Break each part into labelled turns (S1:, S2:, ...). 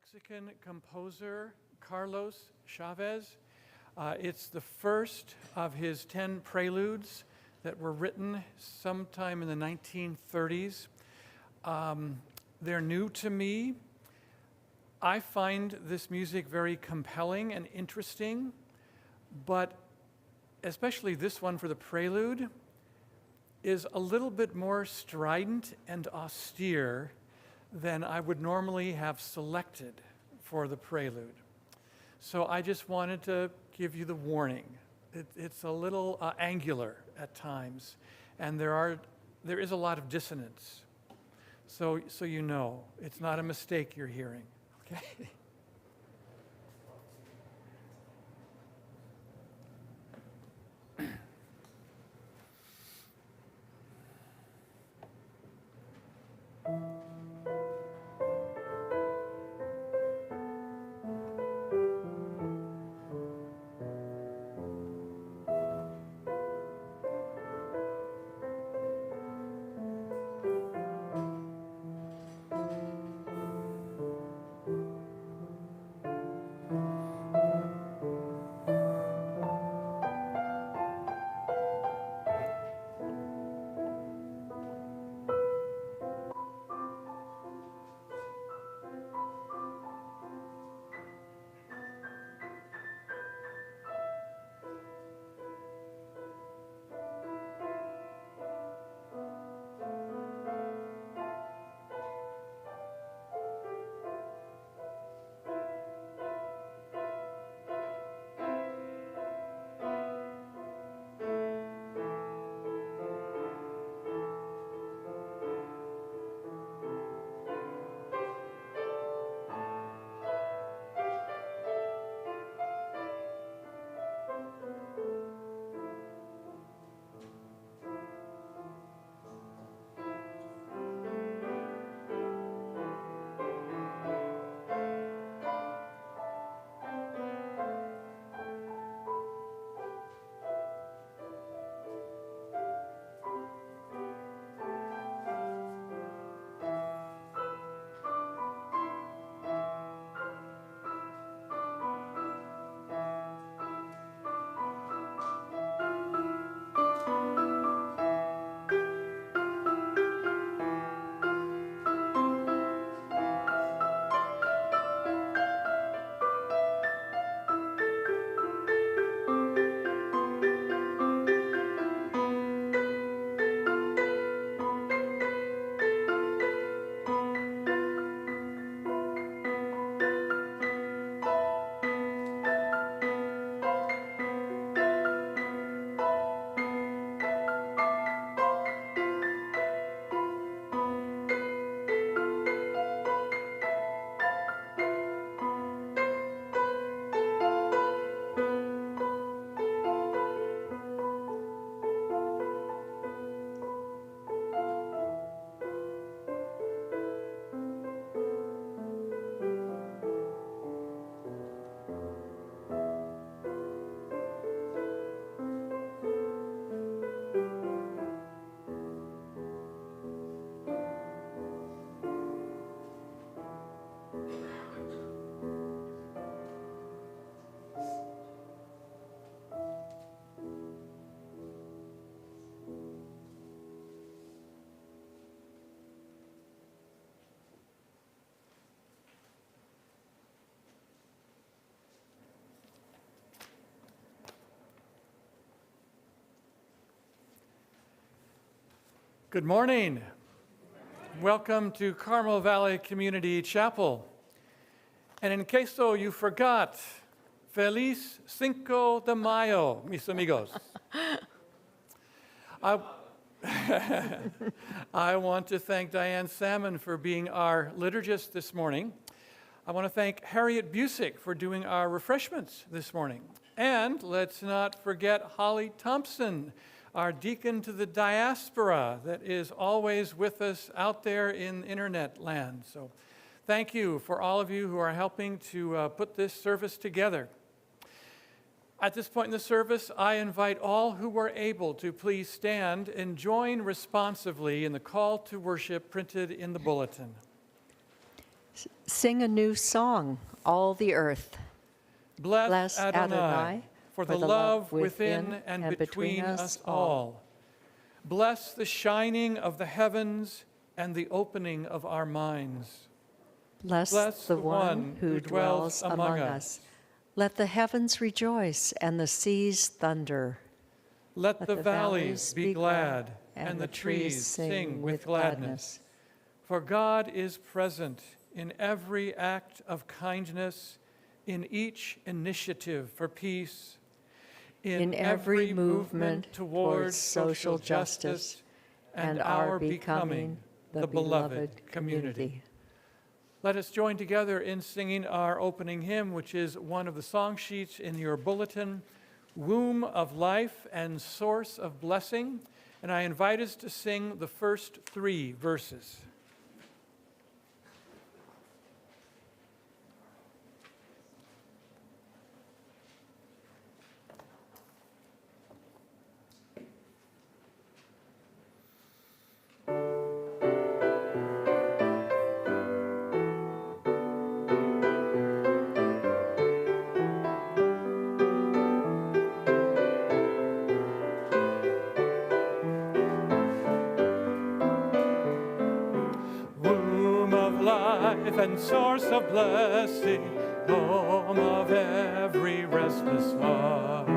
S1: Mexican composer Carlos Chavez. It's the first of his 10 preludes that were written sometime in the 1930s. They're new to me. I find this music very compelling and interesting, but especially this one for the prelude is a little bit more strident and austere than I would normally have selected for the prelude. So I just wanted to give you the warning. It's a little angular at times, and there is a lot of dissonance. So you know, it's not a mistake you're hearing, okay? Good morning. Welcome to Carmel Valley Community Chapel. And in case you forgot, Feliz Cinco de Mayo, mis amigos. I want to thank Diane Salmon for being our liturgist this morning. I want to thank Harriet Busick for doing our refreshments this morning. And let's not forget Holly Thompson, our deacon to the diaspora that is always with us out there in internet land. So thank you for all of you who are helping to put this service together. At this point in the service, I invite all who are able to please stand and join responsively in the call to worship printed in the bulletin.
S2: Sing a new song, all the earth.
S1: Bless Adonai for the love within and between us all. Bless the shining of the heavens and the opening of our minds.
S2: Bless the one who dwells among us. Let the heavens rejoice and the seas thunder.
S1: Let the valleys be glad and the trees sing with gladness. For God is present in every act of kindness, in each initiative for peace, in every movement towards social justice, and our becoming the beloved community. Let us join together in singing our opening hymn, which is one of the song sheets in your bulletin, Womb of Life and Source of Blessing. And I invite us to sing the first 3 verses. And source of blessing, home of every restless heart.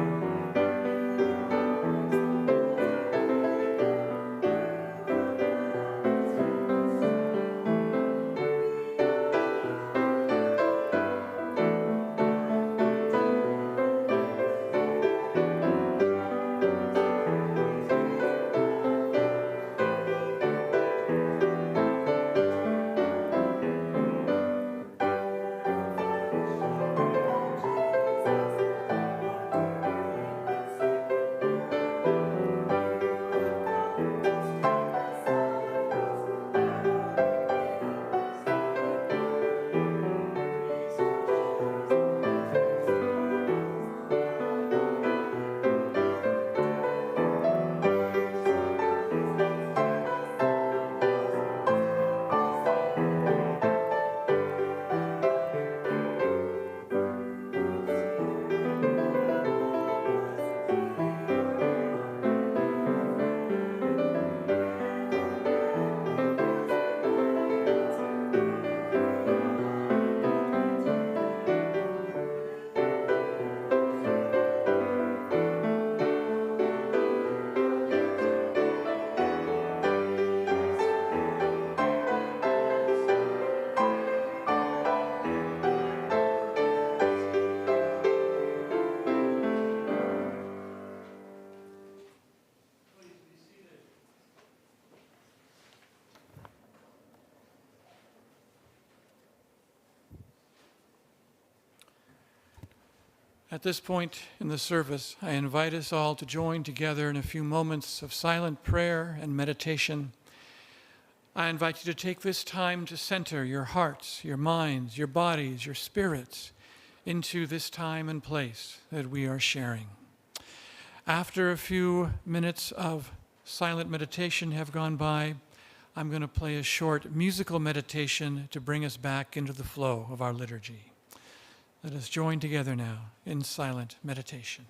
S1: At this point in the service, I invite us all to join together in a few moments of silent prayer and meditation. I invite you to take this time to center your hearts, your minds, your bodies, your spirits into this time and place that we are sharing. After a few minutes of silent meditation have gone by, I'm going to play a short musical meditation to bring us back into the flow of our liturgy. Let us join together now in silent meditation.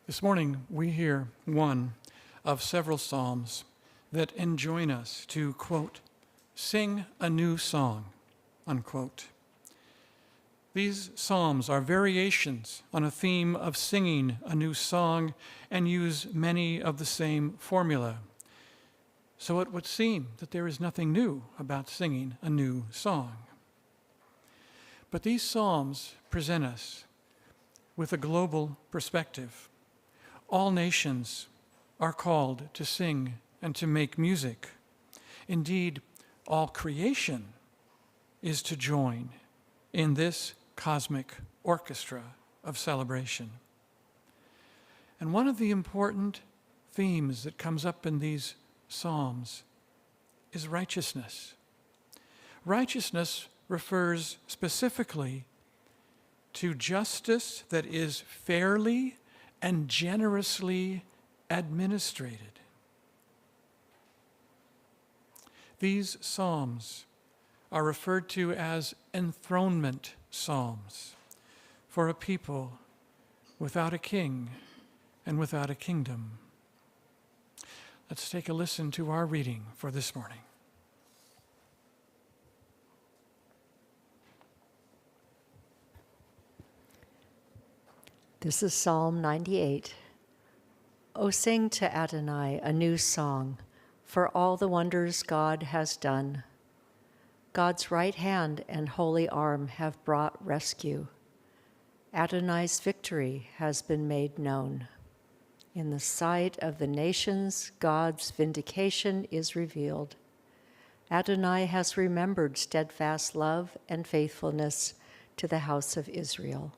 S1: This morning, we hear one of several psalms that enjoin us to, quote, sing a new song, unquote. These psalms are variations on a theme of singing a new song and use many of the same formula. So it would seem that there is nothing new about singing a new song. But these psalms present us with a global perspective. All nations are called to sing and to make music. Indeed, all creation is to join in this cosmic orchestra of celebration. And one of the important themes that comes up in these psalms is righteousness. Righteousness refers specifically to justice that is fairly and generously administrated. These psalms are referred to as enthronement psalms for a people without a king and without a kingdom. Let's take a listen to our reading for this morning.
S2: This is Psalm 98. O sing to Adonai a new song, for all the wonders God has done. God's right hand and holy arm have brought rescue. Adonai's victory has been made known. In the sight of the nations, God's vindication is revealed. Adonai has remembered steadfast love and faithfulness to the house of Israel.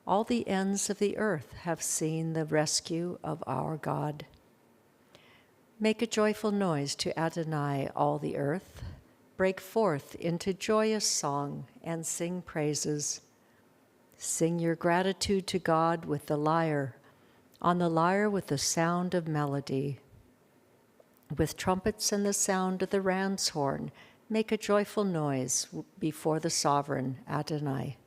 S2: All the ends of the earth have seen the rescue of our God. Make a joyful noise to Adonai, all the earth. Break forth into joyous song and sing praises. Sing your gratitude to God with the lyre, on the lyre with the sound of melody. With trumpets and the sound of the ram's horn, make a joyful noise before the sovereign Adonai.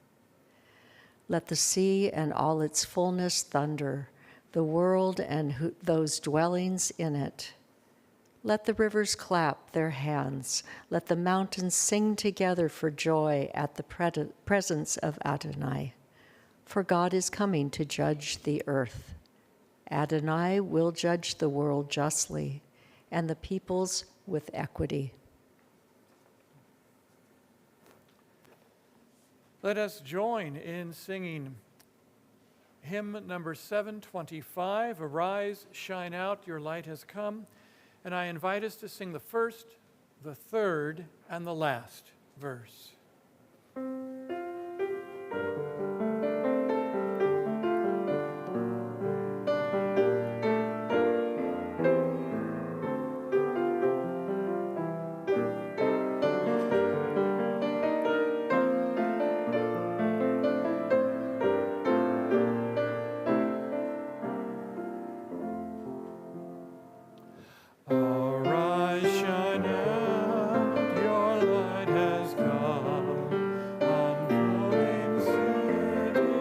S2: Let the sea and all its fullness thunder, the world and those dwellings in it. Let the rivers clap their hands. Let the mountains sing together for joy at the presence of Adonai. For God is coming to judge the earth. Adonai will judge the world justly and the peoples with equity.
S1: Let us join in singing hymn number 725, Arise, Shine Out, Your Light Has Come. And I invite us to sing the first, the third, and the last verse. Arise, shine out, your light has come, unfolding city of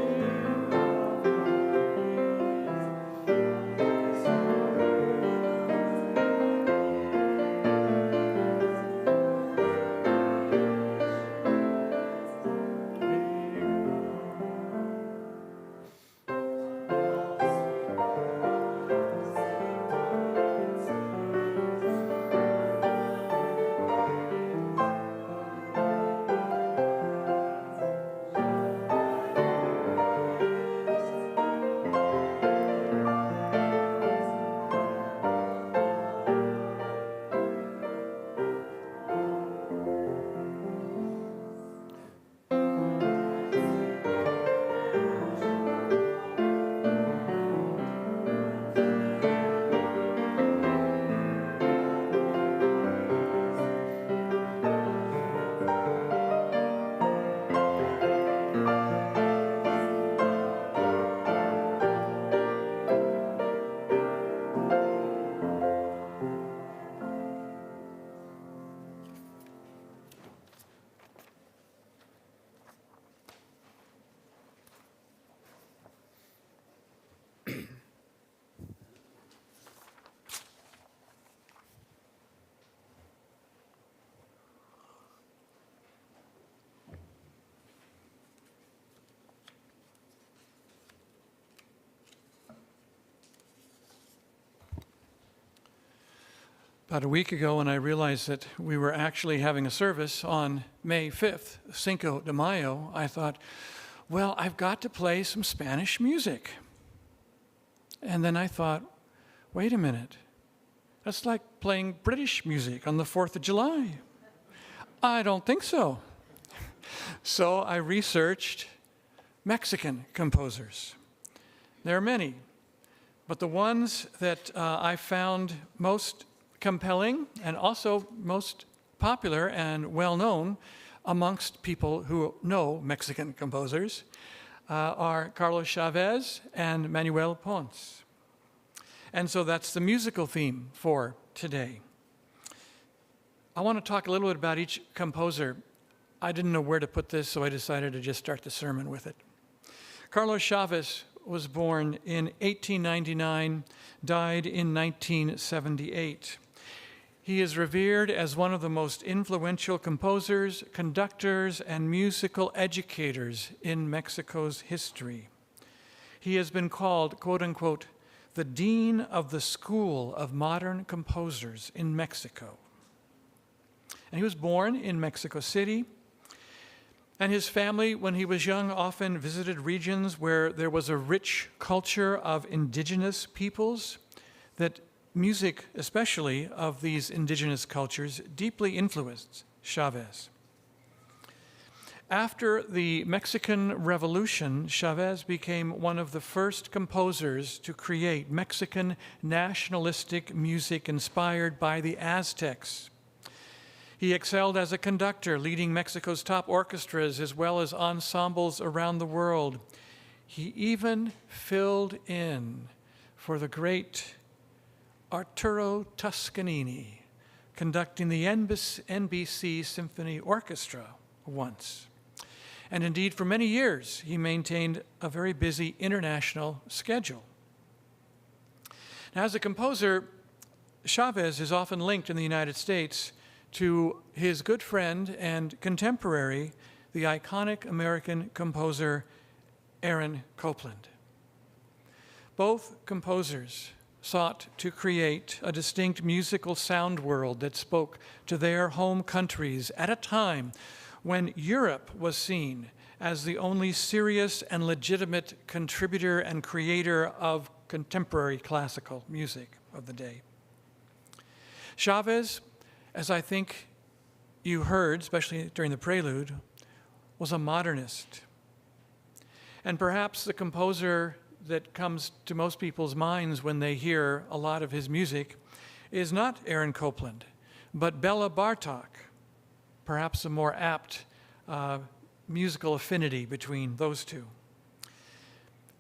S1: About a week ago, when I realized that we were actually having a service on May 5th, Cinco de Mayo, I thought, well, I've got to play some Spanish music. And then I thought, wait a minute, that's like playing British music on the 4th of July. I don't think so. So I researched Mexican composers. There are many, but the ones that I found most compelling and also most popular and well-known amongst people who know Mexican composers are Carlos Chavez and Manuel Ponce. And so that's the musical theme for today. I want to talk a little bit about each composer. I didn't know where to put this, so I decided to just start the sermon with it. Carlos Chavez was born in 1899, died in 1978. He is revered as one of the most influential composers, conductors, and musical educators in Mexico's history. He has been called, quote unquote, the dean of the school of modern composers in Mexico. And he was born in Mexico City. And his family, when he was young, often visited regions where there was a rich culture of indigenous peoples that music, especially of these indigenous cultures, deeply influenced Chavez. After the Mexican Revolution, Chavez became one of the first composers to create Mexican nationalistic music inspired by the Aztecs. He excelled as a conductor, leading Mexico's top orchestras as well as ensembles around the world. He even filled in for the great Arturo Toscanini, conducting the NBC Symphony Orchestra once. And indeed, for many years, he maintained a very busy international schedule. Now, as a composer, Chavez is often linked in the United States to his good friend and contemporary, the iconic American composer Aaron Copland. Both composers sought to create a distinct musical sound world that spoke to their home countries at a time when Europe was seen as the only serious and legitimate contributor and creator of contemporary classical music of the day. Chavez, as I think you heard, especially during the prelude, was a modernist. And perhaps the composer that comes to most people's minds when they hear a lot of his music is not Aaron Copland, but Bela Bartok, perhaps a more apt musical affinity between those two.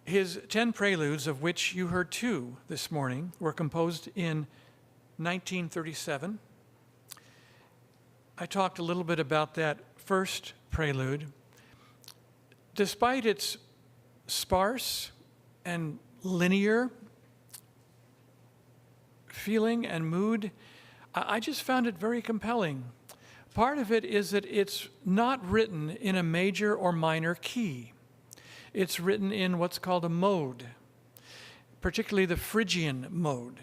S1: His 10 preludes, of which you heard 2 this morning, were composed in 1937. I talked a little bit about that first prelude. Despite its sparse and linear feeling and mood, I just found it very compelling. Part of it is that it's not written in a major or minor key. It's written in what's called a mode, particularly the Phrygian mode.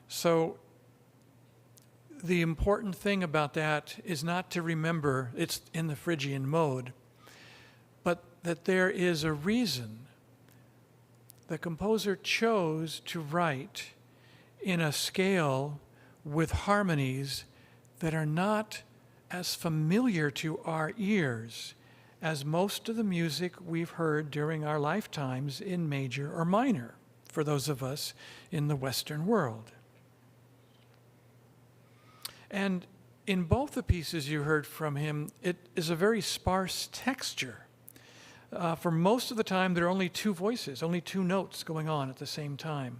S1: So the important thing about that is not to remember it's in the Phrygian mode, but that there is a reason the composer chose to write in a scale with harmonies that are not as familiar to our ears as most of the music we've heard during our lifetimes in major or minor, for those of us in the Western world. And in both the pieces you heard from him, it is a very sparse texture. For most of the time, there are only 2 voices, only 2 notes going on at the same time.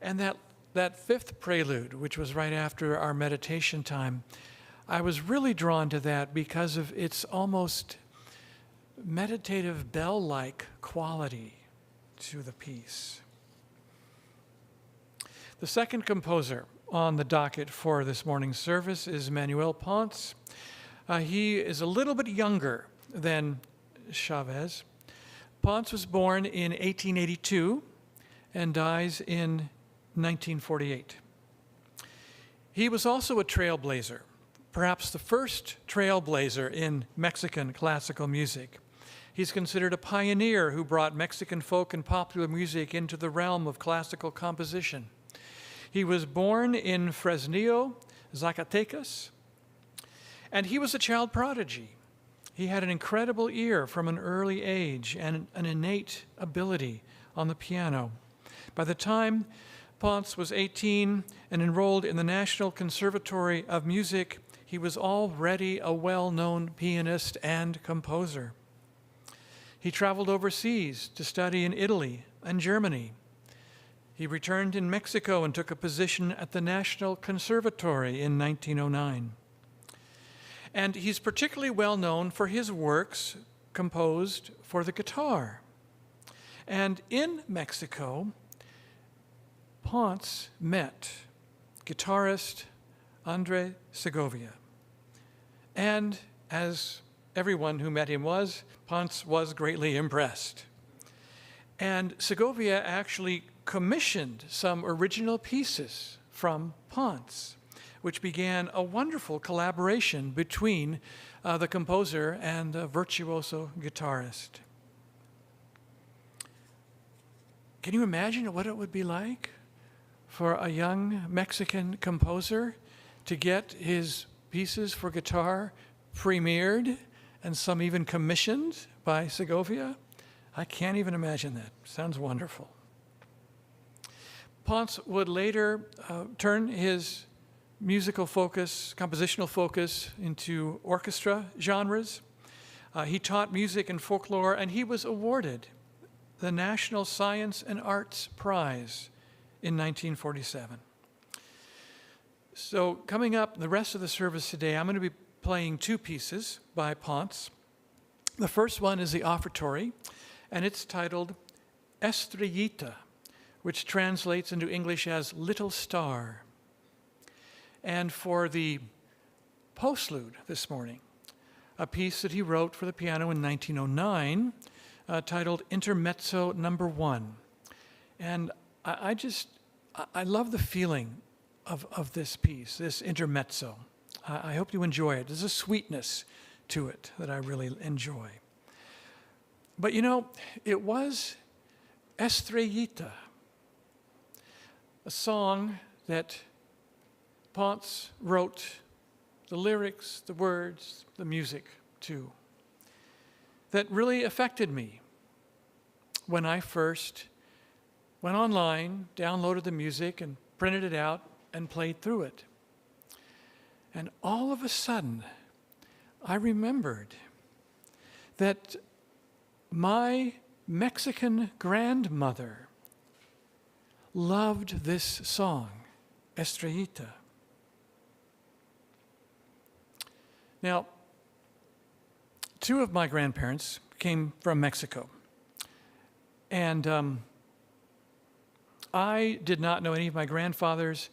S1: And that fifth prelude, which was right after our meditation time, I was really drawn to that because of its almost meditative bell-like quality to the piece. The second composer on the docket for this morning's service is Manuel Ponce. He is a little bit younger than Chavez. Ponce was born in 1882 and dies in 1948. He was also a trailblazer, perhaps the first trailblazer in Mexican classical music. He's considered a pioneer who brought Mexican folk and popular music into the realm of classical composition. He was born in Fresnillo, Zacatecas, and he was a child prodigy. He had an incredible ear from an early age and an innate ability on the piano. By the time Ponce was 18 and enrolled in the National Conservatory of Music, he was already a well-known pianist and composer. He traveled overseas to study in Italy and Germany. He returned in Mexico and took a position at the National Conservatory in 1909. And he's particularly well known for his works composed for the guitar. And in Mexico, Ponce met guitarist Andre Segovia. And as everyone who met him was, Ponce was greatly impressed. And Segovia actually commissioned some original pieces from Ponce, which began a wonderful collaboration between the composer and the virtuoso guitarist. Can you imagine what it would be like for a young Mexican composer to get his pieces for guitar premiered and some even commissioned by Segovia? I can't even imagine that. Sounds wonderful. Ponce would later turn his musical focus, compositional focus, into orchestra genres. He taught music and folklore, and he was awarded the National Science and Arts Prize in 1947. So coming up, the rest of the service today, I'm going to be playing 2 pieces by Ponce. The first one is the offertory, and it's titled Estrellita, which translates into English as Little Star. And for the postlude this morning, a piece that he wrote for the piano in 1909 titled Intermezzo Number 1. And I love the feeling of this piece, this intermezzo. I hope you enjoy it. There's a sweetness to it that I really enjoy. But you know, it was Estrellita, a song that Ponce wrote the lyrics, the words, the music to, that really affected me when I first went online, downloaded the music, and printed it out and played through it. And all of a sudden, I remembered that my Mexican grandmother loved this song, Estrellita. Now, two of my grandparents came from Mexico. And I did not know any of my grandfathers.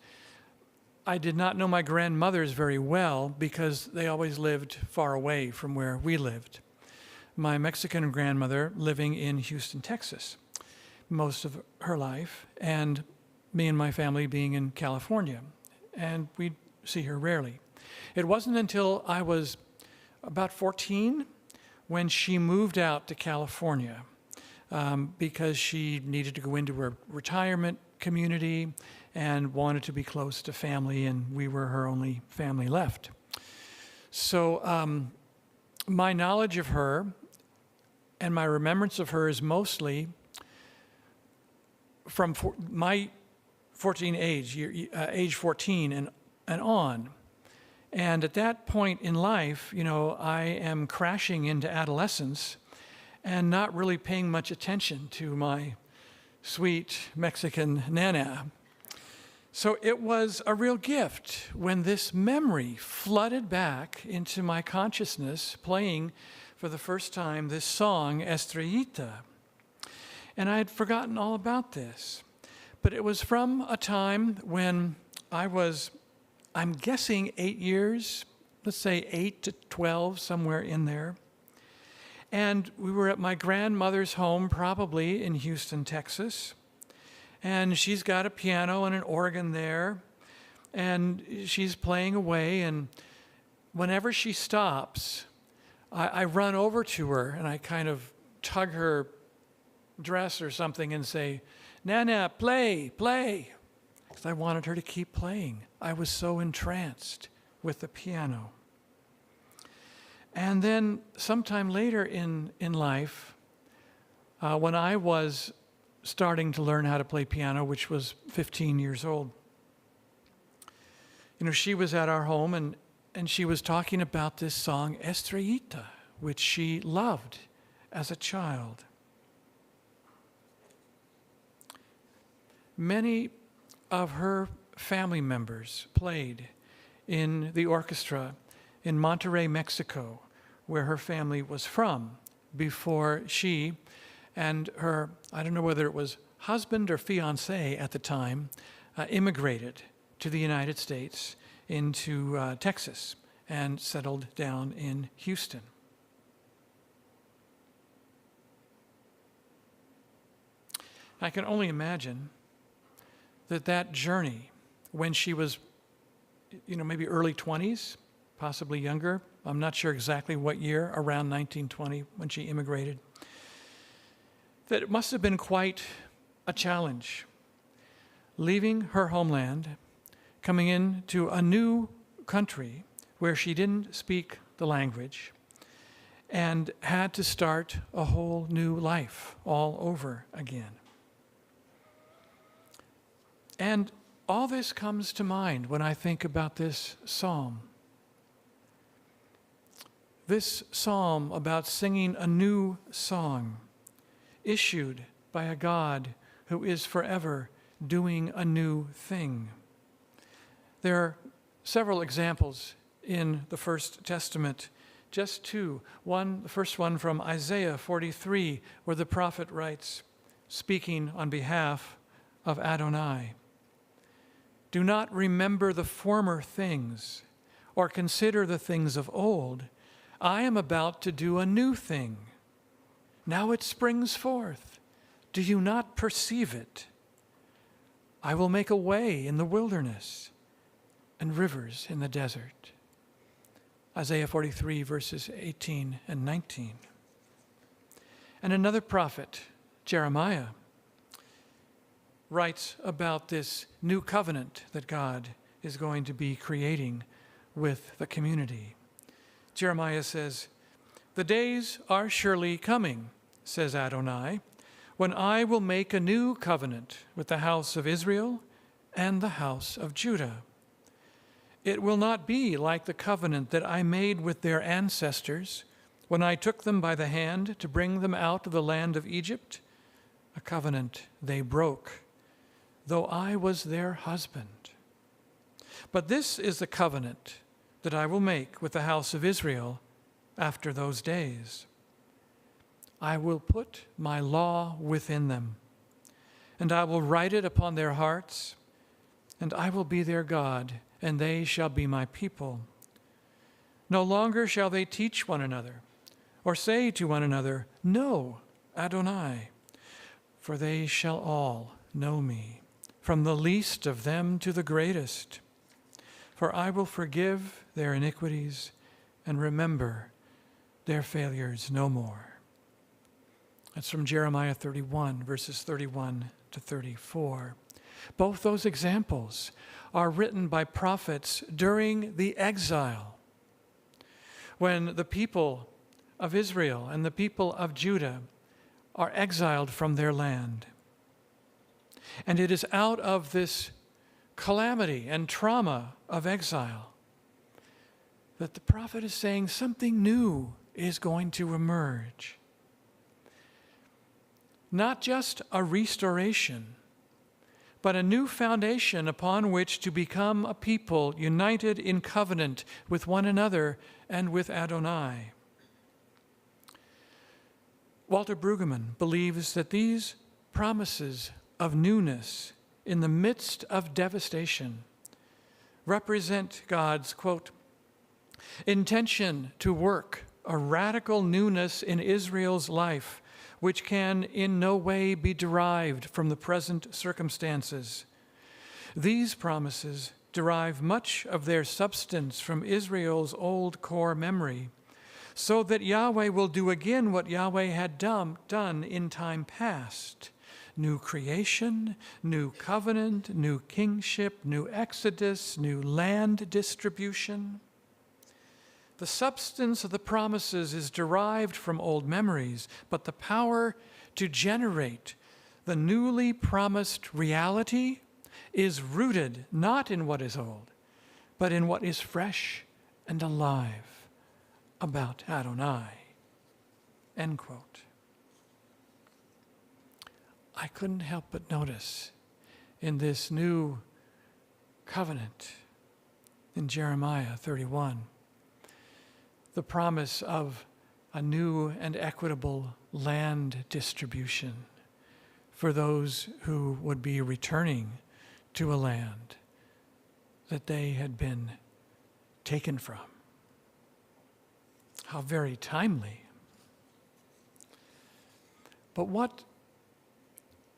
S1: I did not know my grandmothers very well because they always lived far away from where we lived. My Mexican grandmother living in Houston, Texas, most of her life, and me and my family being in California, and we'd see her rarely. It wasn't until I was about 14 when she moved out to California because she needed to go into her retirement community and wanted to be close to family, and we were her only family left. So my knowledge of her and my remembrance of her is mostly from my 14 age 14 and on. And at that point in life, you know, I am crashing into adolescence and not really paying much attention to my sweet Mexican nana. So it was a real gift when this memory flooded back into my consciousness, playing for the first time this song, Estrellita. And I had forgotten all about this. But it was from a time when I was, I'm guessing 8 years, let's say 8 to 12, somewhere in there. And we were at my grandmother's home, probably in Houston, Texas. And she's got a piano and an organ there. And she's playing away. And whenever she stops, I run over to her and I kind of tug her dress or something and say, "Nana, play, play." Because I wanted her to keep playing. I was so entranced with the piano. And then sometime later in life, when I was starting to learn how to play piano, which was 15 years old, you know, she was at our home and she was talking about this song, Estrellita, which she loved as a child. Many of her family members played in the orchestra in Monterrey, Mexico, where her family was from, before she and her, I don't know whether it was husband or fiancé at the time, immigrated to the United States into Texas and settled down in Houston. I can only imagine that journey when she was, you know, maybe early 20s, possibly younger. I'm not sure exactly what year, around 1920 when she immigrated. That it must have been quite a challenge, leaving her homeland, coming into a new country where she didn't speak the language and had to start a whole new life all over again. And all this comes to mind when I think about this psalm. This psalm about singing a new song issued by a God who is forever doing a new thing. There are several examples in the First Testament, just two. The first one from Isaiah 43, where the prophet writes, speaking on behalf of Adonai. Do not remember the former things, or consider the things of old. I am about to do a new thing. Now it springs forth. Do you not perceive it? I will make a way in the wilderness and rivers in the desert. Isaiah 43, verses 18 and 19. And another prophet, Jeremiah, writes about this new covenant that God is going to be creating with the community. Jeremiah says, "The days are surely coming, says Adonai, when I will make a new covenant with the house of Israel and the house of Judah. It will not be like the covenant that I made with their ancestors when I took them by the hand to bring them out of the land of Egypt, a covenant they broke, though I was their husband. But this is the covenant that I will make with the house of Israel after those days. I will put my law within them, and I will write it upon their hearts, and I will be their God, and they shall be my people. No longer shall they teach one another, or say to one another, 'Know Adonai,' for they shall all know me, from the least of them to the greatest. For I will forgive their iniquities and remember their failures no more." That's from Jeremiah 31, verses 31 to 34. Both those examples are written by prophets during the exile, when the people of Israel and the people of Judah are exiled from their land. And it is out of this calamity and trauma of exile that the prophet is saying something new is going to emerge. Not just a restoration, but a new foundation upon which to become a people united in covenant with one another and with Adonai. Walter Brueggemann believes that these promises of newness in the midst of devastation represent God's, quote, intention to work a radical newness in Israel's life, which can in no way be derived from the present circumstances. These promises derive much of their substance from Israel's old core memory, so that Yahweh will do again what Yahweh had done in time past. New creation, new covenant, new kingship, new exodus, new land distribution. The substance of the promises is derived from old memories, but the power to generate the newly promised reality is rooted not in what is old, but in what is fresh and alive about Adonai. End quote. I couldn't help but notice in this new covenant in Jeremiah 31, the promise of a new and equitable land distribution for those who would be returning to a land that they had been taken from. How very timely. But what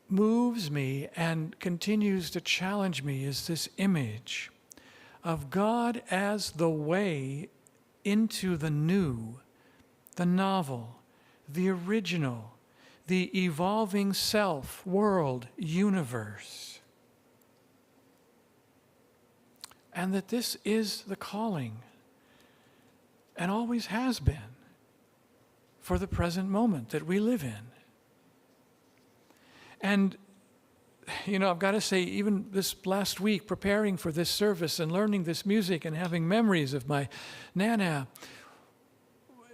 S1: moves me and continues to challenge me is this image of God as the way into the new, the novel, the original, the evolving self, world, universe. And that this is the calling, and always has been, for the present moment that we live in. And, I've got to say, even this last week, preparing for this service and learning this music and having memories of my Nana,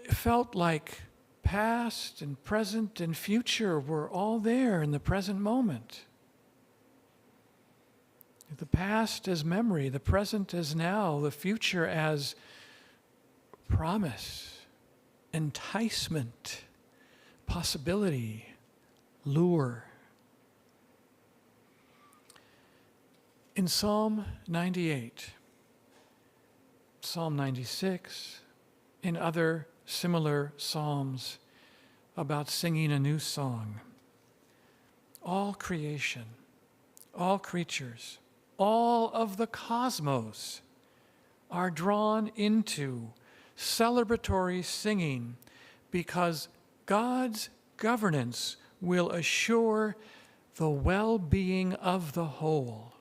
S1: it felt like past and present and future were all there in the present moment. The past as memory, the present as now, the future as promise, enticement, possibility, lure. In Psalm 98, Psalm 96, in other similar psalms about singing a new song, all creation, all creatures, all of the cosmos are drawn into celebratory singing because God's governance will assure the well-being of the whole.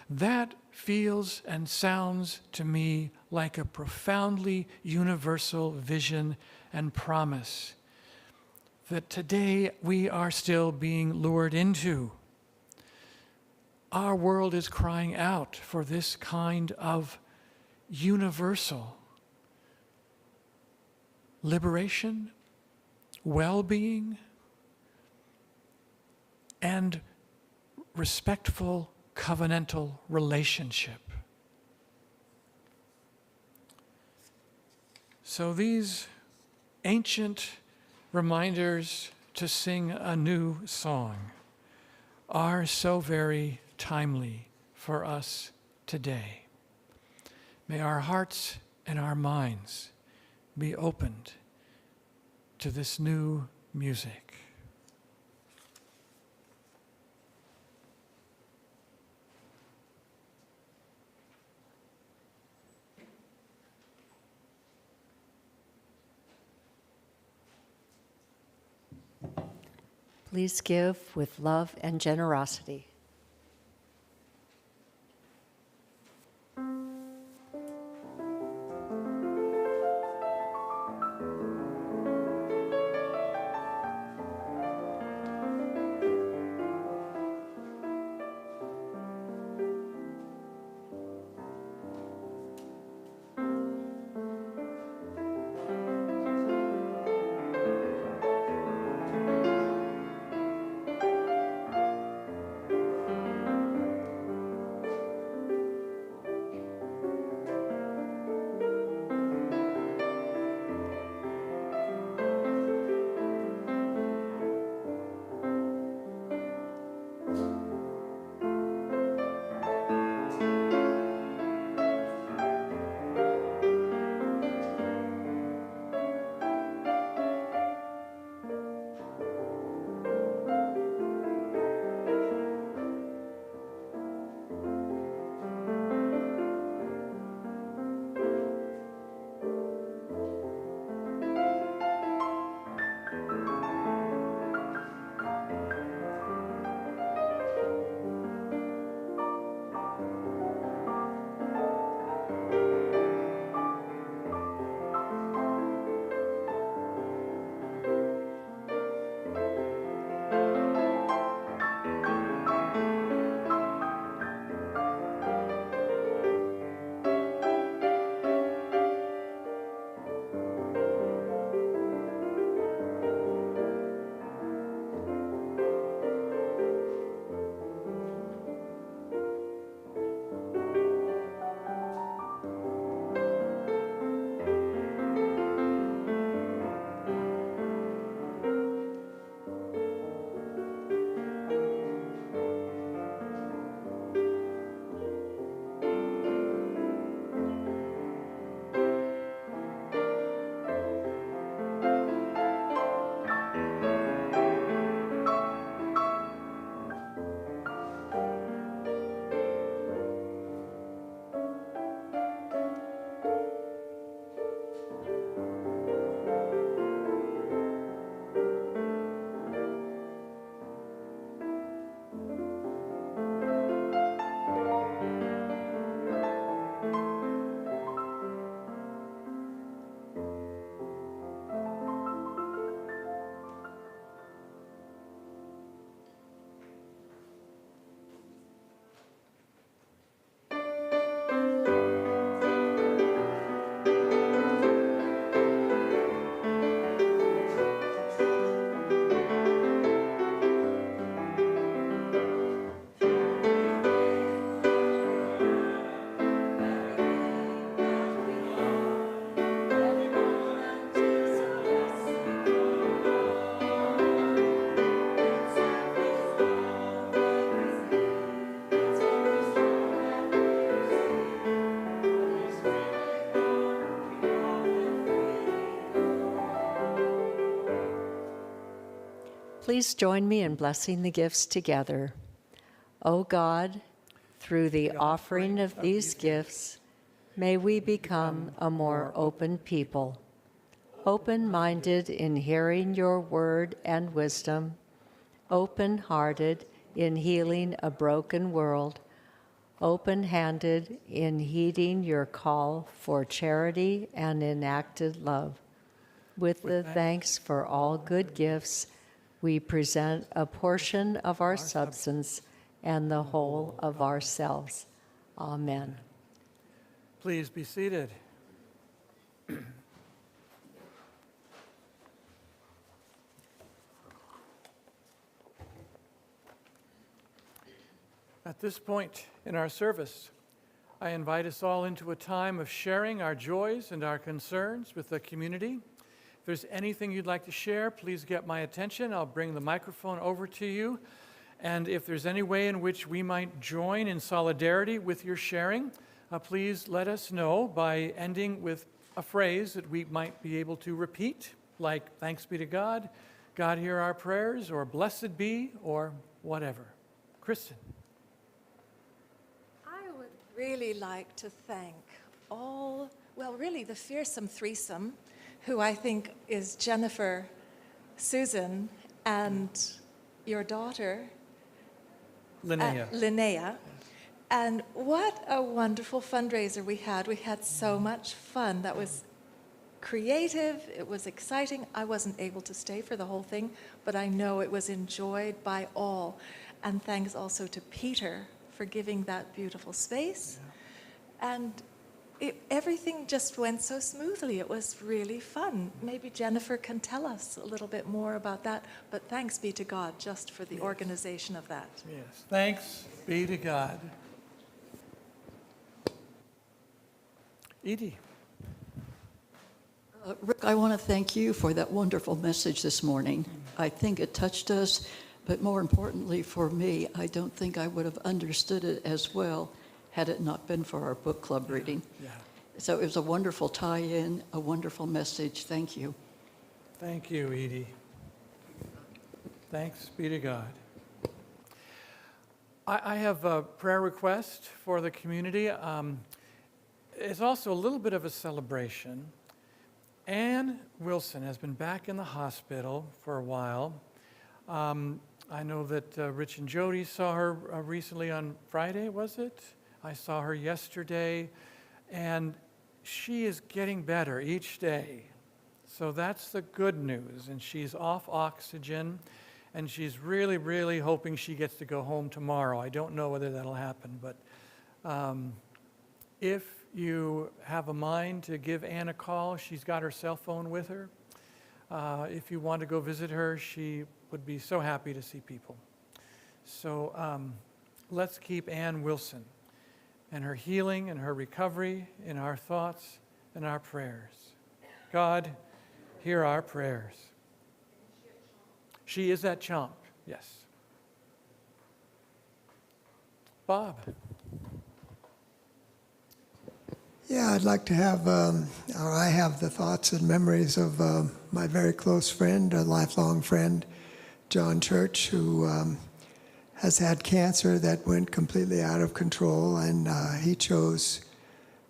S1: That feels and sounds to me like a profoundly universal vision and promise that today we are still being lured into. Our world is crying out for this kind of universal liberation, well-being, and respectful covenantal relationship. So these ancient reminders to sing a new song are so very timely for us today. May our hearts and our minds be opened to this new music.
S2: Please give with love and generosity. Please join me in blessing the gifts together. O God, through the offering of these gifts, may we become a more open people, open-minded in hearing your word and wisdom, open-hearted in healing a broken world, open-handed in heeding your call for charity and enacted love. With the thanks for all good gifts, we present a portion of our substance and the whole of ourselves. Amen.
S1: Please be seated. At this point in our service, I invite us all into a time of sharing our joys and our concerns with the community. If there's anything you'd like to share, please get my attention. I'll bring the microphone over to you. And if there's any way in which we might join in solidarity with your sharing, please let us know by ending with a phrase that we might be able to repeat, like, thanks be to God, God hear our prayers, or blessed be, or whatever. Kristen.
S3: I would really like to thank the fearsome threesome, who I think is Jennifer, Susan, and your daughter, Linnea. And what a wonderful fundraiser we had. We had so much fun. That was creative. It was exciting. I wasn't able to stay for the whole thing, but I know it was enjoyed by all. And thanks also to Peter for giving that beautiful space. Yeah. And everything just went so smoothly. It was really fun. Maybe Jennifer can tell us a little bit more about that, but thanks be to God just for the organization of that.
S1: Yes, thanks be to God. Edie.
S4: Rick, I want to thank you for that wonderful message this morning. I think it touched us, but more importantly for me, I don't think I would have understood it as well had it not been for our book club reading.
S1: Yeah.
S4: So it was a wonderful tie-in, a wonderful message. Thank you.
S1: Thank you, Edie. Thanks be to God. I have a prayer request for the community. It's also a little bit of a celebration. Ann Wilson has been back in the hospital for a while. I know that Rich and Jody saw her recently on Friday, was it? I saw her yesterday, and she is getting better each day. So that's the good news, and she's off oxygen, and she's really, really hoping she gets to go home tomorrow. I don't know whether that'll happen, but if you have a mind to give Ann a call, she's got her cell phone with her. If you want to go visit her, she would be so happy to see people. So let's keep Ann Wilson and her healing and her recovery in our thoughts and our prayers. God, hear our prayers. She is at Chomp, yes. Bob.
S5: Yeah, I'd like to have, I have the thoughts and memories of my very close friend, a lifelong friend, John Church, who has had cancer that went completely out of control, and he chose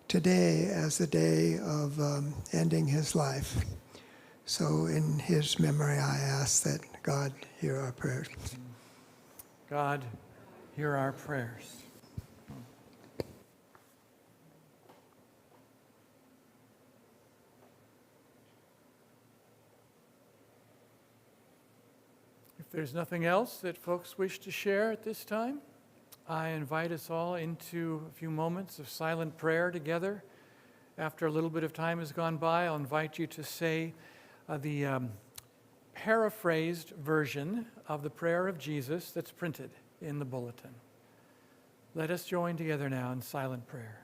S5: today as the day of ending his life. So in his memory, I ask that God hear our prayers.
S1: God, hear our prayers. If there's nothing else that folks wish to share at this time, I invite us all into a few moments of silent prayer together. After a little bit of time has gone by, I'll invite you to say the paraphrased version of the prayer of Jesus that's printed in the bulletin. Let us join together now in silent prayer.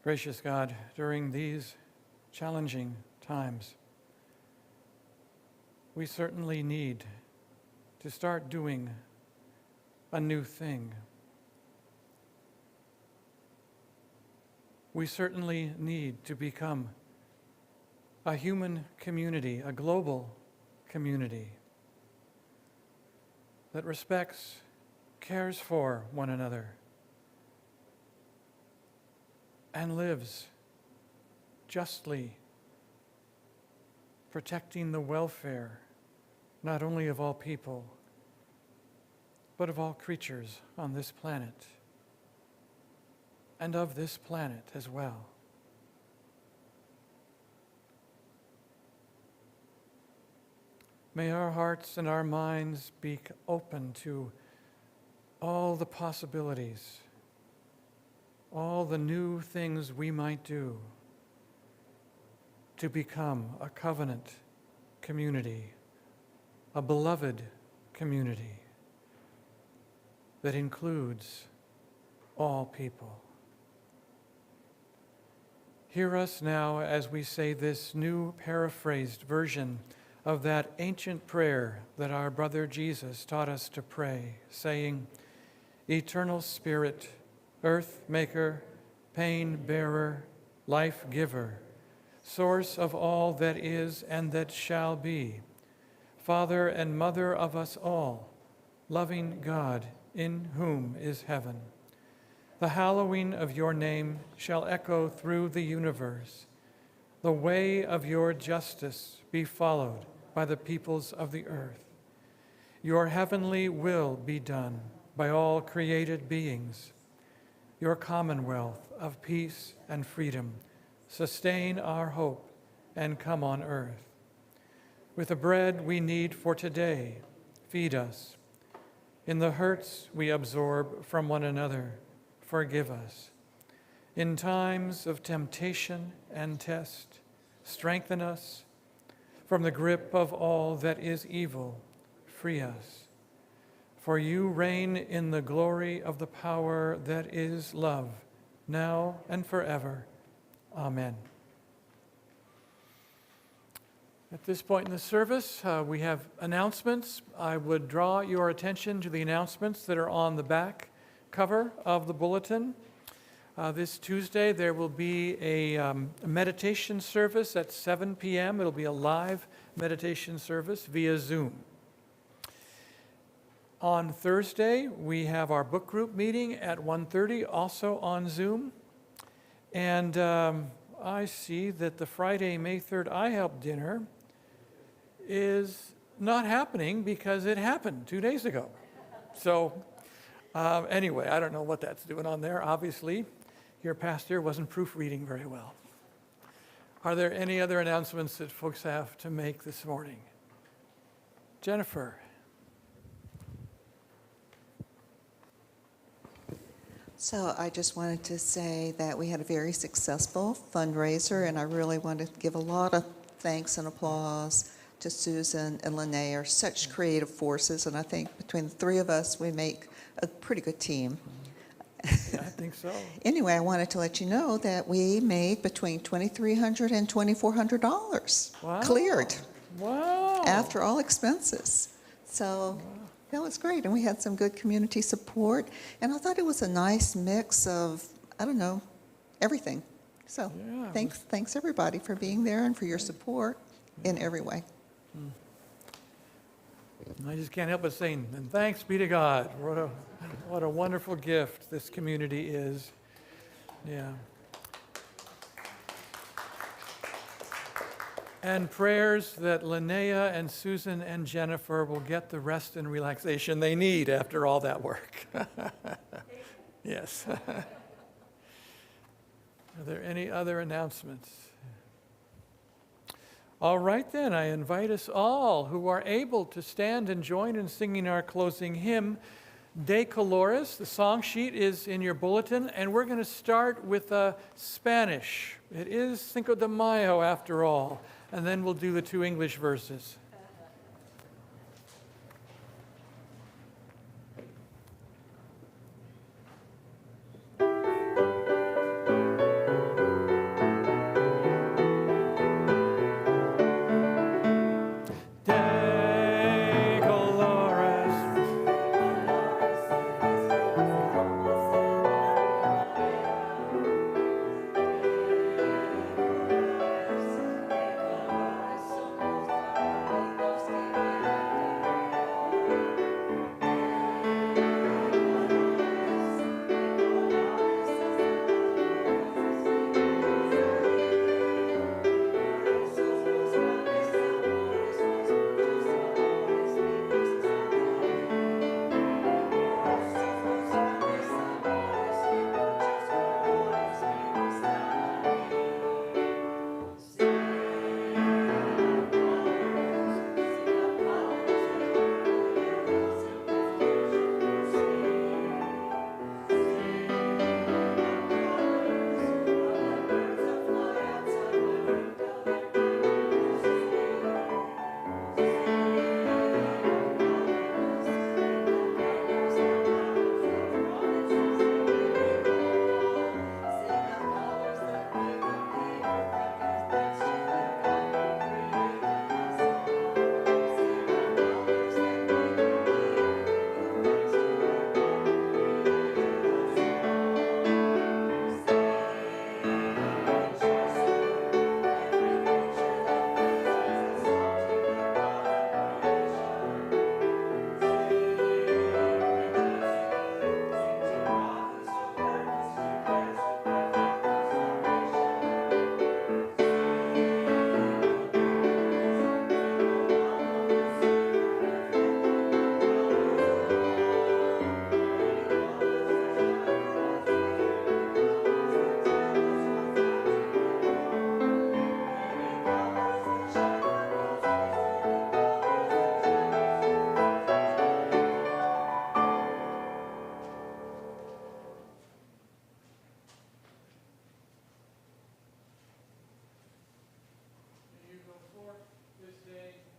S1: Gracious God, during these challenging times, we certainly need to start doing a new thing. We certainly need to become a human community, a global community that respects, cares for one another, and lives justly, protecting the welfare not only of all people, but of all creatures on this planet, and of this planet as well. May our hearts and our minds be open to all the possibilities, all the new things we might do to become a covenant community, a beloved community that includes all people. Hear us now as we say this new paraphrased version of that ancient prayer that our brother Jesus taught us to pray, saying, Eternal Spirit, earth maker, pain bearer, life giver, source of all that is and that shall be, Father and Mother of us all, loving God, in whom is heaven. The hallowing of your name shall echo through the universe. The way of your justice be followed by the peoples of the earth. Your heavenly will be done by all created beings. Your commonwealth of peace and freedom sustain our hope and come on earth. With the bread we need for today, feed us. In the hurts we absorb from one another, forgive us. In times of temptation and test, strengthen us. From the grip of all that is evil, free us. For you reign in the glory of the power that is love, now and forever. Amen. At this point in the service, we have announcements. I would draw your attention to the announcements that are on the back cover of the bulletin. This Tuesday, there will be a meditation service at 7 p.m. It'll be a live meditation service via Zoom. On Thursday, we have our book group meeting at 1:30, also on Zoom. And I see that the Friday, May 3rd IHELP dinner is not happening because it happened 2 days ago. So anyway, I don't know what that's doing on there. Obviously, your pastor wasn't proofreading very well. Are there any other announcements that folks have to make this morning? Jennifer.
S6: So I just wanted to say that we had a very successful fundraiser, and I really want to give a lot of thanks and applause to Susan and Lene, are such creative forces, and I think between the three of us, we make a pretty good team.
S1: Yeah, I think so.
S6: Anyway, I wanted to let you know that we made between $2,300 and $2,400
S1: Wow.
S6: cleared
S1: Wow.
S6: after all expenses. So that was great, and we had some good community support, and I thought it was a nice mix of, I don't know, everything. So
S1: Yeah,
S6: thanks everybody for being there and for your support in every way.
S1: I just can't help but saying, and thanks be to God. What a wonderful gift this community is. Yeah. And prayers that Linnea and Susan and Jennifer will get the rest and relaxation they need after all that work. Yes. Are there any other announcements? All right then, I invite us all who are able to stand and join in singing our closing hymn, De Coloris. The song sheet is in your bulletin, and we're going to start with Spanish. It is Cinco de Mayo after all, and then we'll do the 2 English verses.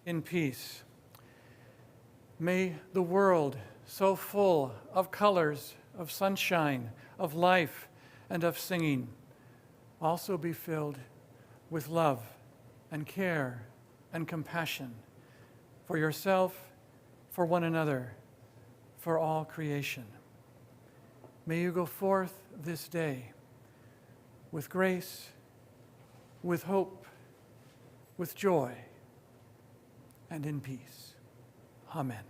S1: in peace. May the world, so full of colors, of sunshine, of life, and of singing, also be filled with love and care and compassion for yourself, for one another, for all creation. May you go forth this day with grace, with hope, with joy, and in peace. Amen.